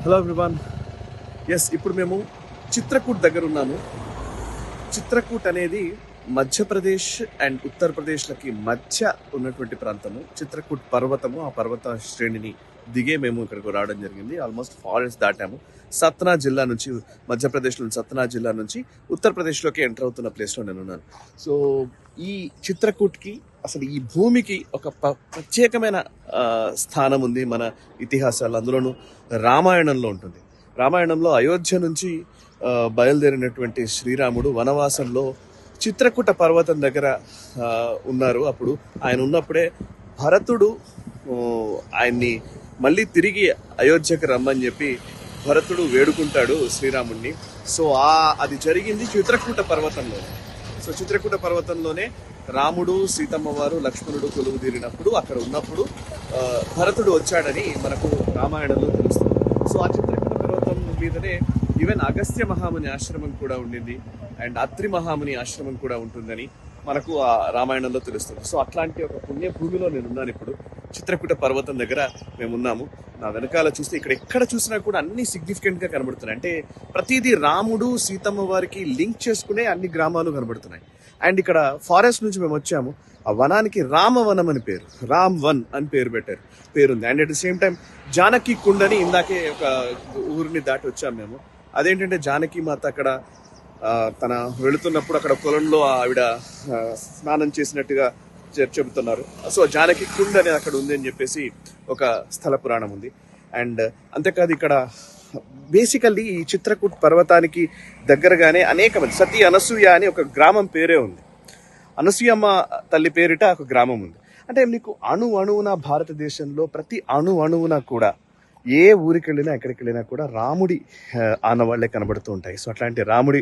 Hello everyone. ఇప్పుడు మేము చిత్రకూట్ దగ్గర ఉన్నాము. చిత్రకూట్ అనేది మధ్యప్రదేశ్ అండ్ ఉత్తరప్రదేశ్లకి మధ్య ఉన్నటువంటి ప్రాంతము. చిత్రకూట్ పర్వతము, ఆ పర్వత శ్రేణిని దిగే మేము ఇక్కడికి రావడం జరిగింది. Almost forest దాటాము. సత్నా జిల్లా నుంచి, మధ్యప్రదేశ్లోని సత్నా జిల్లా నుంచి ఉత్తరప్రదేశ్లోకి ఎంటర్ అవుతున్న ప్లేస్లో నేను ఉన్నాను. సో ఈ చిత్రకూట్కి, అసలు ఈ భూమికి ఒక ప్రత్యేకమైన స్థానం ఉంది మన ఇతిహాసాలు. అందులోనూ రామాయణంలో ఉంటుంది. రామాయణంలో అయోధ్య నుంచి బయలుదేరినటువంటి శ్రీరాముడు వనవాసంలో చిత్రకూట పర్వతం దగ్గర ఉన్నారు. అప్పుడు ఆయన ఉన్నప్పుడే భరతుడు ఆయన్ని మళ్ళీ తిరిగి అయోధ్యకు రమ్మని చెప్పి భరతుడు వేడుకుంటాడు శ్రీరాముడిని. సో అది జరిగింది చిత్రకూట పర్వతంలో. సో చిత్రకూట పర్వతంలోనే రాముడు, సీతమ్మ వారు, లక్ష్మణుడు కొలువు తీరినప్పుడు, అక్కడ ఉన్నప్పుడు భరతుడు వచ్చాడని మనకు రామాయణంలో తెలుస్తుంది. సో ఆ చిత్రకూట పర్వతం మీదనే ఈవెన్ అగస్త్య మహాముని ఆశ్రమం కూడా ఉండింది, అండ్ అత్రి మహాముని ఆశ్రమం కూడా ఉంటుందని మనకు ఆ రామాయణంలో తెలుస్తుంది. సో అట్లాంటి ఒక పుణ్య భూమిలో నేను ఉన్నాను ఇప్పుడు. చిత్రకూట పర్వతం దగ్గర మేము ఉన్నాము. నా వెనకాల చూస్తే ఇక్కడ ఎక్కడ చూసినా కూడా అన్ని సిగ్నిఫికెంట్ గా కనబడుతున్నాయి. అంటే ప్రతిదీ రాముడు, సీతమ్మ వారికి లింక్ చేసుకునే అన్ని గ్రామాలు కనబడుతున్నాయి. అండ్ ఇక్కడ ఫారెస్ట్ నుంచి మేము వచ్చాము. ఆ వనానికి రామవనం అని పేరు, రామ్ వన్ అని పేరుంది. And at the same time Janaki Kund అని ఇందాకే ఒక ఊరిని దాటి వచ్చాము మేము. అదేంటంటే జానకి మాత అక్కడ తన వెళుతున్నప్పుడు అక్కడ పొలంలో ఆవిడ స్నానం చేసినట్టుగా చెబుతున్నారు. సో జానకి కుండ్ అనేది అక్కడ ఉంది అని చెప్పేసి ఒక స్థల పురాణం ఉంది. అండ్ అంతేకాదు ఇక్కడ బేసికల్లీ ఈ చిత్రకూట్ పర్వతానికి దగ్గరగానే అనేక మంది, సతీ అనసూయ అని ఒక గ్రామం పేరే ఉంది. అనసూయమ్మ తల్లి పేరిట ఒక గ్రామం ఉంది. అంటే మీకు అణువున భారతదేశంలో ప్రతి అణువున కూడా ఏ ఊరికి వెళ్ళినా, ఎక్కడికి వెళ్ళినా కూడా రాముడి ఆనవాళ్లే కనబడుతూ ఉంటాయి. సో అట్లాంటి రాముడి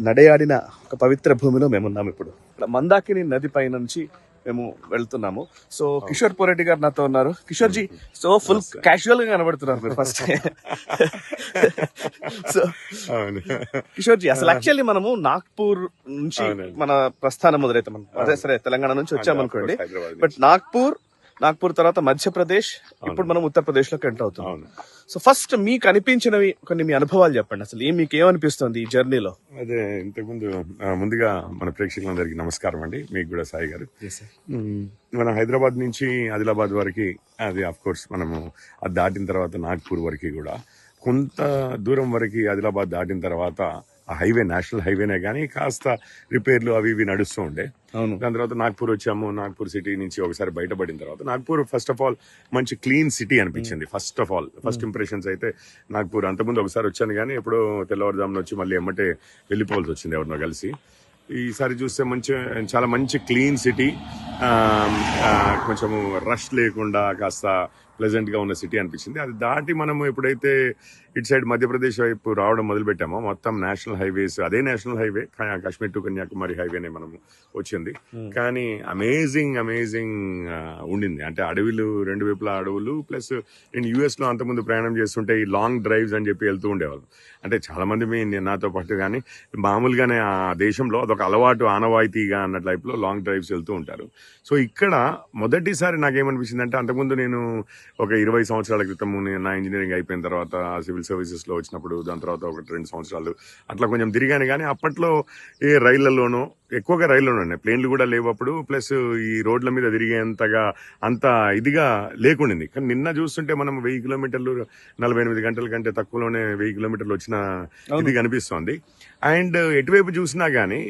నడయాడిన ఒక పవిత్ర భూమిలో మేమున్నాము ఇప్పుడు. మందాకిని నది పై నుంచి మేము వెళ్తున్నాము. సో కిషోర్ పోరెడ్డి గారు నాతో ఉన్నారు. Kishore ji, so full casual గా కనబడుతున్నారు మీరు ఫస్ట్. సో కిషోర్ జీ, అసలు యాక్చువల్లీ మనము నాగ్పూర్ నుంచి మన ప్రస్థానం మొదలైతే, అదే సరే తెలంగాణ నుంచి వచ్చామనుకోండి, బట్ నాగ్పూర్ తర్వాత మధ్యప్రదేశ్, ఇప్పుడు మనం ఉత్తరప్రదేశ్ లోకి ఎంటర్ అవుతున్నాం. సో ఫస్ట్ మీకు అనిపించినవి కొన్ని మీ అనుభవాలు చెప్పండి. అసలు మీకు ఏమనిపిస్తుంది ఈ జర్నీలో? అదే ముందుగా మన ప్రేక్షకులందరికీ నమస్కారం అండి. మీకు కూడా సాయి గారు. మనం హైదరాబాద్ నుంచి ఆదిలాబాద్ వరకు, అది ఆఫ్ కోర్స్ మనము అది దాటిన తర్వాత నాగ్పూర్ వరకు కూడా కొంత దూరం వరకు ఆదిలాబాద్ దాటిన తర్వాత ఆ హైవే నేషనల్ హైవేనే కానీ కాస్త రిపేర్లు అవి ఇవి నడుస్తూ ఉండే. దాని తర్వాత నాగ్పూర్ వచ్చాము. నాగ్పూర్ సిటీ నుంచి ఒకసారి బయటపడిన తర్వాత నాగ్పూర్ ఫస్ట్ ఆఫ్ ఆల్ మంచి క్లీన్ సిటీ అనిపించింది. ఫస్ట్ ఇంప్రెషన్స్ అయితే నాగ్పూర్. అంతకుముందు ఒకసారి వచ్చాను కానీ ఎప్పుడో తెల్లవారుజామున వచ్చి మళ్ళీ ఎమ్మటే వెళ్ళిపోవాల్సి వచ్చింది ఎవరినో కలిసి. ఈసారి చూస్తే చాలా మంచి క్లీన్ సిటీ, కొంచెము రష్ లేకుండా కాస్త ప్లెజెంట్ గా ఉన్న సిటీ అనిపించింది. అది దాటి మనము ఎప్పుడైతే ఇటు సైడ్ మధ్యప్రదేశ్ వైపు రావడం మొదలు పెట్టామో మొత్తం నేషనల్ హైవేస్, అదే national highway Kashmir to Kanyakumari హైవేనే మనము వచ్చింది. కానీ అమేజింగ్ ఉండింది. అంటే అడవులు, రెండు వైపులా అడవులు. ప్లస్ నేను యుఎస్ లో అంతకుముందు ప్రయాణం చేస్తుంటే ఈ లాంగ్ డ్రైవ్స్ అని చెప్పి వెళ్తూ ఉండేవాళ్ళు. అంటే చాలా మంది నాతో పాటు కానీ మామూలుగానే ఆ దేశంలో అదొక అలవాటు, ఆనవాయితీగా అన్న టైప్ లో లాంగ్ డ్రైవ్స్ వెళ్తూ ఉంటారు. సో ఇక్కడ మొదటిసారి నాకేమనిపించింది అంటే, అంతకుముందు నేను ఒక 20 సంవత్సరాల క్రితం నా ఇంజనీరింగ్ అయిపోయిన తర్వాత సివిల్ సర్వీసెస్ లో వచ్చినప్పుడు, దాని తర్వాత 1-2 సంవత్సరాలు అట్లా కొంచెం తిరిగాను. కానీ అప్పట్లో ఏ రైళ్లలోనో, ఎక్కువగా రైళ్లలోనే, ప్లేన్లు కూడా లేవు అప్పుడు. ప్లస్ ఈ రోడ్ల మీద తిరిగేంతగా అంత ఇదిగా లేకుండింది. కానీ నిన్న చూస్తుంటే మనం 1000 కిలోమీటర్లు 48 గంటల కంటే తక్కువలోనే 1000 కిలోమీటర్లు వచ్చిన ఇది కనిపిస్తోంది. అండ్ ఎటువైపు చూసినా గానీ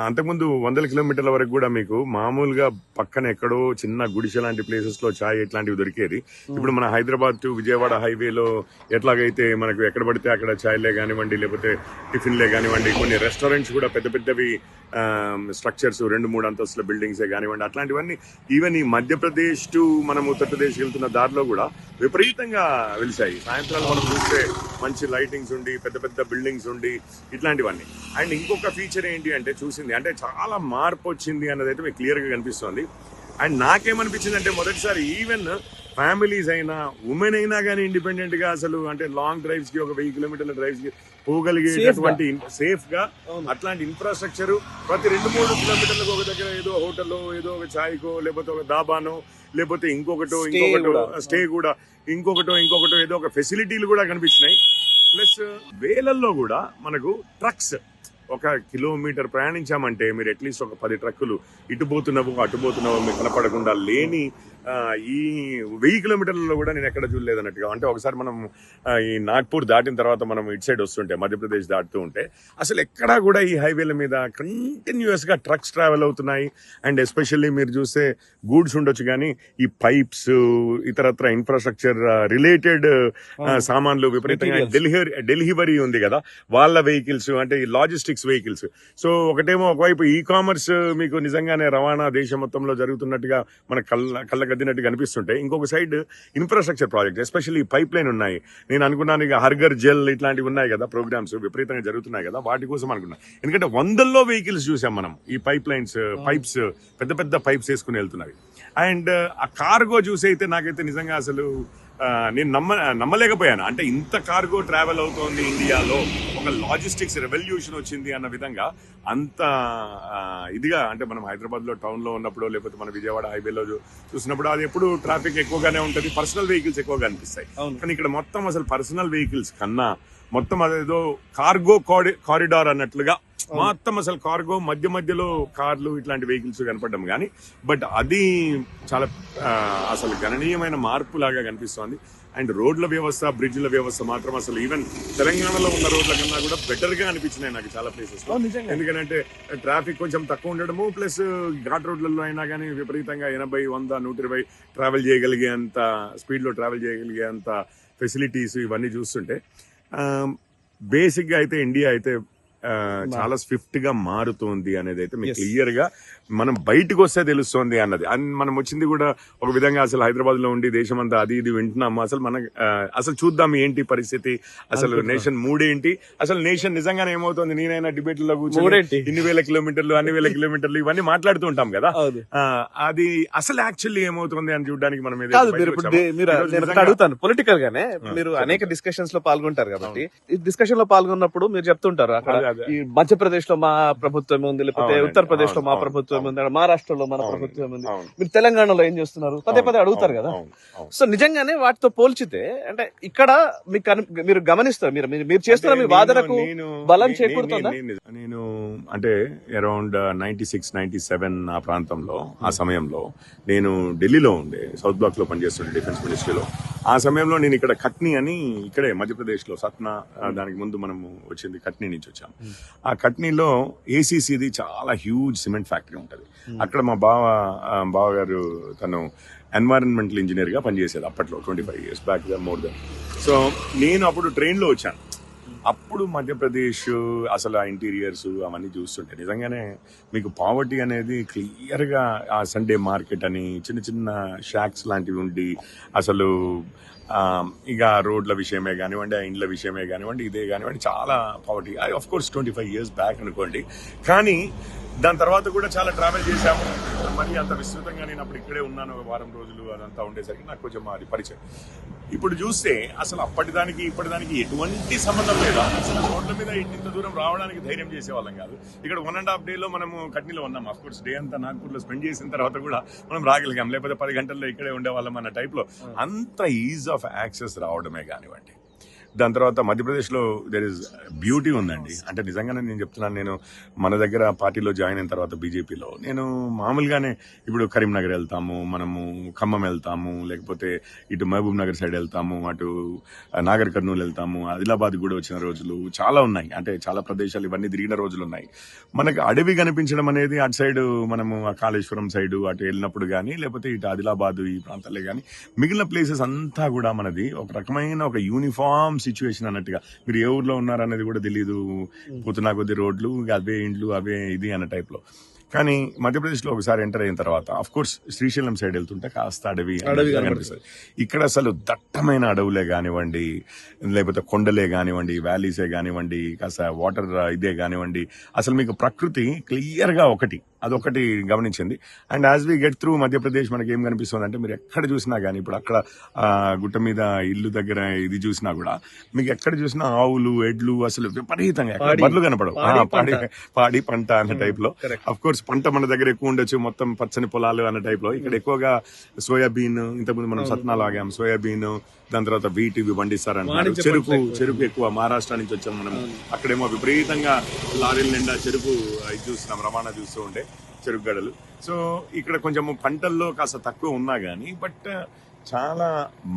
అంతకుముందు 100 కిలోమీటర్ల వరకు కూడా మీకు మామూలుగా పక్కన ఎక్కడో చిన్న గుడిసె లాంటి ప్లేసెస్ లో చాయ్ ఇట్లాంటివి దొరికేది. ఇప్పుడు మన హైదరాబాద్ టు విజయవాడ హైవేలో ఎట్లాగైతే మనకు ఎక్కడ పడితే అక్కడ చాయ్లే కానివ్వండి, లేకపోతే టిఫిన్లే కానివ్వండి, కొన్ని రెస్టారెంట్స్ కూడా పెద్ద పెద్దవి స్ట్రక్చర్స్, 2-3 అంతస్తుల బిల్డింగ్సే కానివ్వండి, అట్లాంటివన్నీ ఈవెన్ ఈ మధ్యప్రదేశ్ టు మనం ఉత్తరప్రదేశ్ వెళ్తున్న దారిలో కూడా విపరీతంగా వెలిసాయి. సాయంత్రాలు మనం చూస్తే మంచి లైటింగ్స్ ఉండి, పెద్ద పెద్ద బిల్డింగ్స్ ఉండి, ఇట్లాంటివన్నీ. అండ్ ఇంకొక ఫీచర్ ఏంటి అంటే, చూసింది అంటే చాలా మార్పు వచ్చింది అన్నది అయితే మీకు క్లియర్ గా కనిపిస్తోంది. అండ్ నాకేమనిపించింది అంటే, మొదటిసారి ఈవెన్ ఫ్యామిలీస్ అయినా ఉమెన్ అయినా కానీ ఇండిపెండెంట్ గా అసలు అంటే లాంగ్ డ్రైవ్స్ కి ఒక 1000 కిలోమీటర్ల డ్రైవ్స్ కి పోగలిగేటటువంటి సేఫ్ గా అట్లాంటి ఇన్ఫ్రాస్ట్రక్చర్ ప్రతి 2-3 కిలోమీటర్లకు ఒక దగ్గర ఏదో హోటల్, ఏదో ఒక ఛాయ్కో, లేకపోతే ఒక దాబానో, లేకపోతే ఇంకొకటో స్టే కూడా ఇంకొకటో ఏదో ఒక ఫెసిలిటీలు కూడా కనిపించినాయి. ప్లస్ వేలల్లో కూడా మనకు ట్రక్స్ ఒక కిలోమీటర్ ప్రయాణించామంటే మీరు అట్లీస్ట్ ఒక 10 ట్రక్కులు ఇటు పోతున్నావు అటు పోతున్నావు మీకు కనపడకుండా లేని ఈ 1000 కిలోమీటర్లలో కూడా నేను ఎక్కడ చూడలేదు అన్నట్టుగా. అంటే ఒకసారి మనం ఈ నాగ్పూర్ దాటిన తర్వాత మనం ఇటు సైడ్ వస్తుంటే మధ్యప్రదేశ్ దాటుతూ ఉంటే అసలు ఎక్కడా కూడా ఈ హైవేల మీద కంటిన్యూస్ గా ట్రక్స్ ట్రావెల్ అవుతున్నాయి. అండ్ ఎస్పెషల్లీ మీరు చూస్తే గూడ్స్ ఉండొచ్చు కానీ ఈ పైప్స్ ఇతరత్ర ఇన్ఫ్రాస్ట్రక్చర్ రిలేటెడ్ సామాన్లు విపరీతంగా డెలివరీ ఉంది కదా వాళ్ళ వెహికల్స్, అంటే ఈ లాజిస్టిక్స్ వెహికల్స్. సో ఒకటేమో ఒకవైపు ఈ కామర్స్ మీకు నిజంగానే రవాణా దేశం మొత్తంలో జరుగుతున్నట్టుగా మన కళ్ళకద్దినట్టుగా అనిపిస్తుంటే, ఇంకొక side infrastructure project especially pipe line ఉన్నాయి. నేను అనుకున్నాను ఇక హర్ఘర్ జల్ ఇట్లాంటివి ఉన్నాయి కదా ప్రోగ్రామ్స్ విపరీతంగా జరుగుతున్నాయి కదా వాటి కోసం అనుకున్నా. ఎందుకంటే వందల్లో వెహికల్స్ చూసాం మనం ఈ పైప్ లైన్స్ పైప్స్ పెద్ద పెద్ద పైప్స్ వేసుకుని వెళ్తున్నవి. అండ్ ఆ కార్గో చూసి అయితే నాకైతే నిజంగా అసలు నేను నమ్మలేకపోయాను. అంటే ఇంత కార్గో ట్రావెల్ అవుతోంది ఇండియాలో, ఒక లాజిస్టిక్స్ రెవల్యూషన్ వచ్చింది అన్న విధంగా అంత ఇదిగా. అంటే మనం హైదరాబాద్ లో టౌన్ లో ఉన్నప్పుడు లేకపోతే మన విజయవాడ హైవేలో చూసినప్పుడు అది ఎప్పుడు ట్రాఫిక్ ఎక్కువగానే ఉంటుంది, పర్సనల్ వెహికల్స్ ఎక్కువగా అనిపిస్తాయి. కానీ ఇక్కడ మొత్తం అసలు పర్సనల్ వెహికల్స్ కన్నా మొత్తం అదేదో కార్గో కారిడార్ అన్నట్లుగా మొత్తం అసలు కార్గో మధ్యలో కార్లు ఇట్లాంటి వెహికల్స్ కనపడడం కానీ, బట్ అది చాలా అసలు గణనీయమైన మార్పు లాగా కనిపిస్తోంది. అండ్ రోడ్ల వ్యవస్థ, బ్రిడ్జ్ల వ్యవస్థ మాత్రం అసలు ఈవెన్ తెలంగాణలో ఉన్న రోడ్ల కన్నా కూడా బెటర్ గా అనిపించినాయి నాకు చాలా ప్లేసెస్ లో. ఎందుకంటే ట్రాఫిక్ కొంచెం తక్కువ ఉండడము, ప్లస్ ఘాట్ రోడ్లలో అయినా కానీ విపరీతంగా 80, 100, 120 ట్రావెల్ చేయగలిగే అంత స్పీడ్ లో ట్రావెల్ చేయగలిగే అంత ఫెసిలిటీస్ ఇవన్నీ చూస్తుంటే బేసిక్ గా అయితే ఇండియా అయితే చాలా స్విఫ్ట్ గా మారుతోంది అనేది అయితే మీకు క్లియర్ గా మనం బయటకు వస్తే తెలుస్తోంది అన్నది. మనం వచ్చింది కూడా ఒక విధంగా అసలు హైదరాబాద్ లో ఉండి దేశమంతా అది ఇది వింటున్నాము. అసలు మన అసలు చూద్దాం ఏంటి పరిస్థితి, అసలు నేషన్ మూడేంటి, అసలు నేషన్ నిజంగానే ఏమవుతుంది. నేనైనా డిబేట్లలో కూర్చొని ఇన్ని వేల కిలోమీటర్లు అన్ని వేల కిలోమీటర్లు ఇవన్నీ మాట్లాడుతూ ఉంటాం కదా, అది అసలు యాక్చువల్లీ ఏమవుతుంది అని చూడడానికి మనం అడుగుతాను. పొలిటికల్ గానే మీరు అనేక డిస్కషన్స్ లో పాల్గొంటారు కాబట్టి ఈ డిస్కషన్ లో పాల్గొన్నప్పుడు మీరు చెప్తుంటారు అక్కడ ఈ మధ్యప్రదేశ్ లో మా ప్రభుత్వం ఉంది, లేకపోతే ఉత్తరప్రదేశ్ లో మా ప్రభుత్వం ఉంది, మహారాష్ట్రలో మన ప్రభుత్వం ఉంది, మీరు తెలంగాణలో ఏం చేస్తున్నారు పదే అడుగుతారు కదా. సో నిజంగానే వాటితో పోల్చితే అంటే ఇక్కడ మీరు గమనిస్తారు, మీరు చేస్తున్న మీ వాదనకు బలం చేకూరుతుందా? నేను అంటే అరౌండ్ 96, 97 ఆ ప్రాంతంలో ఆ సమయంలో నేను ఢిల్లీలో ఉండే సౌత్ బ్లాక్ లో పనిచేస్తుండే డిఫెన్స్ మినిస్ట్రీలో. ఆ సమయంలో నేను ఇక్కడ కట్నీ అని ఇక్కడే మధ్యప్రదేశ్ లో సత్నా, దానికి ముందు మనము వచ్చింది కట్నీ నుంచి వచ్చాం. ఆ కట్నీలో ఏసీసీది చాలా హ్యూజ్ సిమెంట్ ఫ్యాక్టరీ ఉంటుంది. అక్కడ మా బావ గారు తను ఎన్వైరన్మెంటల్ ఇంజనీర్ గా పనిచేసేది అప్పట్లో 25 years back, more than. So నేను అప్పుడు ట్రైన్ లో వచ్చాను. అప్పుడు మధ్యప్రదేశ్ అసలు ఆ ఇంటీరియర్స్ అవన్నీ చూస్తుంటే నిజంగానే మీకు పావర్టీ అనేది క్లియర్ గా ఆ సండే మార్కెట్ అని చిన్న చిన్న షాక్స్ లాంటివి ఉండి అసలు ఇక రోడ్ల విషయమే కానివ్వండి, ఆ ఇండ్ల విషయమే కానివ్వండి, ఇదే కానివ్వండి చాలా poverty. Of course 25 years back అనుకోండి. కానీ దాని తర్వాత కూడా చాలా ట్రావెల్ చేశాము. మరి అంత విస్తృతంగా నేను అప్పుడు ఇక్కడే ఉన్నాను, ఒక వారం రోజులు అదంతా ఉండేసరికి నాకు కొంచెం అది పరిచయం. ఇప్పుడు చూస్తే అసలు అప్పటిదానికి ఇప్పటిదానికి ఎటువంటి సంబంధం లేదా. అసలు రోడ్ల మీద ఇంత దూరం రావడానికి ధైర్యం చేసేవాళ్ళం కాదు. ఇక్కడ 1.5 days మనము కట్నీలో ఉన్నాం. అఫ్ కోర్స్ డే అంతా నాగ్పూర్లో స్పెండ్ చేసిన తర్వాత కూడా మనం రాగలిగాం, లేకపోతే 10 గంటల్లో ఇక్కడే ఉండేవాళ్ళం అన్న టైప్ లో. అంత ఈజ్ ఆఫ్ యాక్సెస్ రావడమే కానివ్వండి. దాని తర్వాత మధ్యప్రదేశ్లో దేర్ ఇస్ బ్యూటీ ఉందండి. అంటే నిజంగానే నేను చెప్తున్నాను, నేను మన దగ్గర పార్టీలో జాయిన్ అయిన తర్వాత బీజేపీలో నేను మామూలుగానే ఇప్పుడు కరీంనగర్ వెళ్తాము, మనము ఖమ్మం వెళ్తాము, లేకపోతే ఇటు మహబూబ్ నగర్ సైడ్ వెళ్తాము, అటు నాగర్ కర్నూలు వెళ్తాము, ఆదిలాబాద్ కూడా వచ్చిన రోజులు చాలా ఉన్నాయి. అంటే చాలా ప్రదేశాలు ఇవన్నీ తిరిగిన రోజులు ఉన్నాయి. మనకు అడవి కనిపించడం అనేది అటు సైడ్ మనము కాళేశ్వరం సైడ్ అటు వెళ్ళినప్పుడు కానీ, లేకపోతే ఇటు ఆదిలాబాద్ ఈ ప్రాంతాలే కానీ, మిగిలిన ప్లేసెస్ అంతా కూడా మనది ఒక రకమైన ఒక యూనిఫామ్ సిచ్యువేషన్ అన్నట్టుగా. మీరు ఏ ఊర్లో ఉన్నారనేది కూడా తెలియదు, పోతున్నా కొద్ది రోడ్లు అవే ఇండ్లు అవే ఇది అన్న టైప్ లో. కానీ మధ్యప్రదేశ్ లో ఒకసారి ఎంటర్ అయిన తర్వాత అఫ్ కోర్స్ శ్రీశైలం సైడ్ వెళ్తుంటే కాస్త అడవి కనిపిస్తుంది. ఇక్కడ అసలు దట్టమైన అడవులే కానివ్వండి, లేకపోతే కొండలే కానివ్వండి, వ్యాలీసే కానివ్వండి, కాస్త వాటర్ ఇదే కానివ్వండి, అసలు మీకు ప్రకృతి క్లియర్ గా ఒకటి అదొకటి గమనించింది. And as we get through Madhya Pradesh మనకి ఏం కనిపిస్తుంది అంటే మీరు ఎక్కడ చూసినా గానీ ఇప్పుడు అక్కడ గుట్ట మీద ఇల్లు దగ్గర ఇది చూసినా కూడా మీకు ఎక్కడ చూసినా ఆవులు ఎడ్లు అసలు విపరీతంగా ఎక్కడ పాడి. బర్రెలు కనపడవు. పాడి పంట అన్న టైప్ లో. correct. అఫ్ కోర్స్ పంట మన దగ్గర ఎక్కువ ఉండొచ్చు, మొత్తం పచ్చని పొలాలు అన్న టైప్ లో. ఇక్కడ ఎక్కువగా సోయాబీన్, ఇంతకుముందు మనం సత్నాలు ఆగాం, సోయాబీన్, దాని తర్వాత వీటి ఇవి పండిస్తారంటున్నారు. వాణిజ్య చెరుకు పంటలు ఎక్కువ. చెరుకు ఎక్కువ మహారాష్ట్ర నుంచి వచ్చాం మనం. అక్కడేమో విపరీతంగా లారీల నిండా చెరుకు ఇది చూస్తున్నాం, రవాణా చూస్తూ ఉంటే చెరుకు గడలు. సో ఇక్కడ కొంచెం పంటల్లో కాస్త తక్కువ ఉన్నా గానీ బట్ చాలా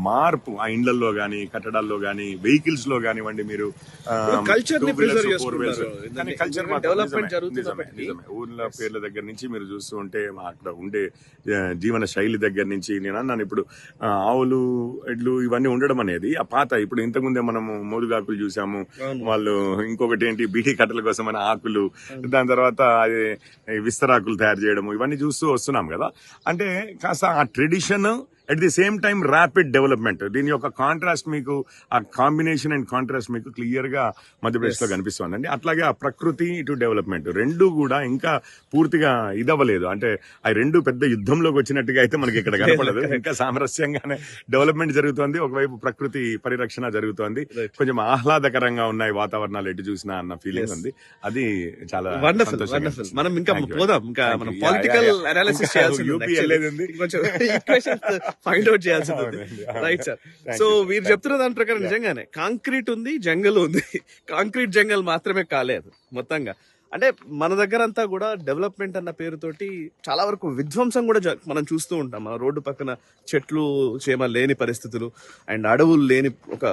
మార్పు ఆ ఇండ్లలో గానీ కట్టడాల్లో గానీ వెహికల్స్ లో కానివ్వండి, మీరు కల్చర్ ని two wheelers, preserve four wheelers. చేసుకుంటారు. కానీ కల్చర్ డెవలప్మెంట్ జరుగుతుంది. ఊర్ల పేర్ల దగ్గర నుంచి మీరు చూస్తూ ఉంటే అక్కడ ఉండే జీవన శైలి దగ్గర నుంచి నేను అన్నాను ఇప్పుడు ఆవులు ఎడ్లు ఇవన్నీ ఉండడం అనేది ఆ పాత. ఇప్పుడు ఇంతకుముందే మనము మోదుగాకులు చూసాము, వాళ్ళు ఇంకొకటి ఏంటి బీటీ కట్టల కోసం అని ఆకులు, దాని తర్వాత అది విస్తరాకులు తయారు చేయడము, ఇవన్నీ చూస్తూ వస్తున్నాం కదా. అంటే కాస్త ఆ tradition at the same time rapid development, దీని యొక్క కాంట్రాస్ట్ మీకు ఆ కాంబినేషన్ అండ్ కాంట్రాస్ట్ మీకు క్లియర్ గా మధ్యప్రదేశ్ లో కనిపిస్తోందండి. అట్లాగే ఆ ప్రకృతి ఇటు డెవలప్మెంట్ రెండు కూడా ఇంకా పూర్తిగా ఇదవ్వలేదు. అంటే ఆ రెండు పెద్ద యుద్ధంలోకి వచ్చినట్టుగా అయితే మనకి ఇక్కడ కనపడదు. ఇంకా సామరస్యంగానే డెవలప్మెంట్ జరుగుతోంది, ఒకవైపు ప్రకృతి పరిరక్షణ జరుగుతోంది, కొంచెం ఆహ్లాదకరంగా ఉన్నాయి వాతావరణాలు ఎటు చూసినా అన్న ఫీలింగ్ ఉంది. అది చాలా వండర్ఫుల్. మనం ఇంకా పోదాం, ఇంకా మనం పొలిటికల్ అనాలిసిస్ చేయాల్సి యూపీ వెళ్ళేది కొంచెం ఫైండ్ అవుట్ చేయాల్సి ఉంది. Right sir. సో మీరు చెప్తున్న దాని ప్రకారం నిజంగానే కాంక్రీట్ ఉంది, జంగల్ ఉంది. కాంక్రీట్ జంగల్ మాత్రమే కాలేదు మొత్తంగా. అంటే మన దగ్గర అంతా కూడా డెవలప్మెంట్ అన్న పేరుతోటి చాలా వరకు విధ్వంసం కూడా మనం చూస్తూ ఉంటాం. మన రోడ్డు పక్కన చెట్లు చేమ లేని పరిస్థితులు అండ్ అడవులు లేని ఒక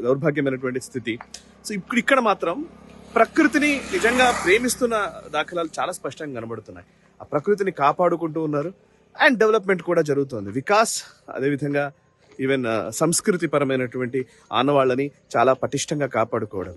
దౌర్భాగ్యమైనటువంటి స్థితి. సో ఇప్పుడు ఇక్కడ మాత్రం ప్రకృతిని నిజంగా ప్రేమిస్తున్న దాఖలాలు చాలా స్పష్టంగా కనబడుతున్నాయి. ఆ ప్రకృతిని కాపాడుకుంటూ ఉన్నారు అండ్ డెవలప్మెంట్ కూడా జరుగుతుంది. వికాస్ అదేవిధంగా ఈవెన్ సంస్కృతి పరమైనటువంటి ఆనవాళ్ళని చాలా పటిష్టంగా కాపాడుకోవడం.